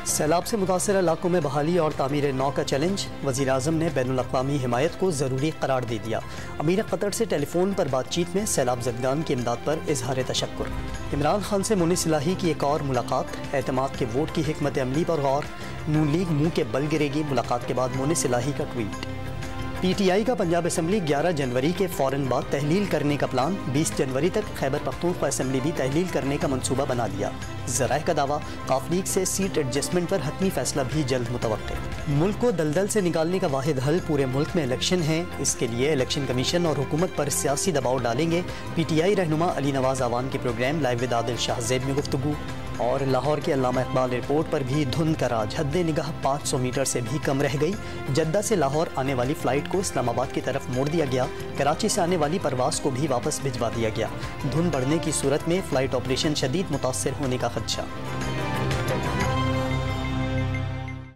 सैलाब से मुतासर इलाकों में बहाली और तामीर नौ का चैलेंज। वज़ीर-ए-आज़म ने बैनुल-अक़वामी हिमायत को ज़रूरी करार दे दिया। अमीर कतर से टेलीफोन पर बातचीत में सैलाब ज़दगान की इमदाद पर इजहार तशक्कुर। इमरान खान से मुनीस इलाही की एक और मुलाकात। एतमाद के वोट की हिकमत अमली पर गौर। नून लीग मुँह के बल गिरेगी। मुलाकात के बाद मुनीस इलाही का ट्वीट। PTI का पंजाब असम्बली 11 जनवरी के फ़ौरन बाद तहलील करने का प्लान। 20 जनवरी तक खैबर पख्तूनख्वा असम्बली भी तहलील करने का मंसूबा बना लिया। ज़राए का दावा, काफ लीग से सीट एडजस्टमेंट पर हतमी फैसला भी जल्द मुतवक्किल। मुल्क को दलदल से निकालने का वाहिद हल पूरे मुल्क में इलेक्शन है। इसके लिए इलेक्शन कमीशन और हुकूमत पर सियासी दबाव डालेंगे। PTI रहनुमा अली नवाज आवान के programme live with Adil Shahzeb में गुफ्तगू। और लाहौर के अल्लामा इकबाल एयरपोर्ट पर भी धुंध का राज। हद्दे निगाह 500 मीटर से भी कम रह गई। जद्दा से लाहौर आने वाली फ़्लाइट को इस्लामाबाद की तरफ मोड़ दिया गया। कराची से आने वाली परवास को भी वापस भिजवा दिया गया। धुंध बढ़ने की सूरत में फ़्लाइट ऑपरेशन शदीद मुतासर होने का खदशा।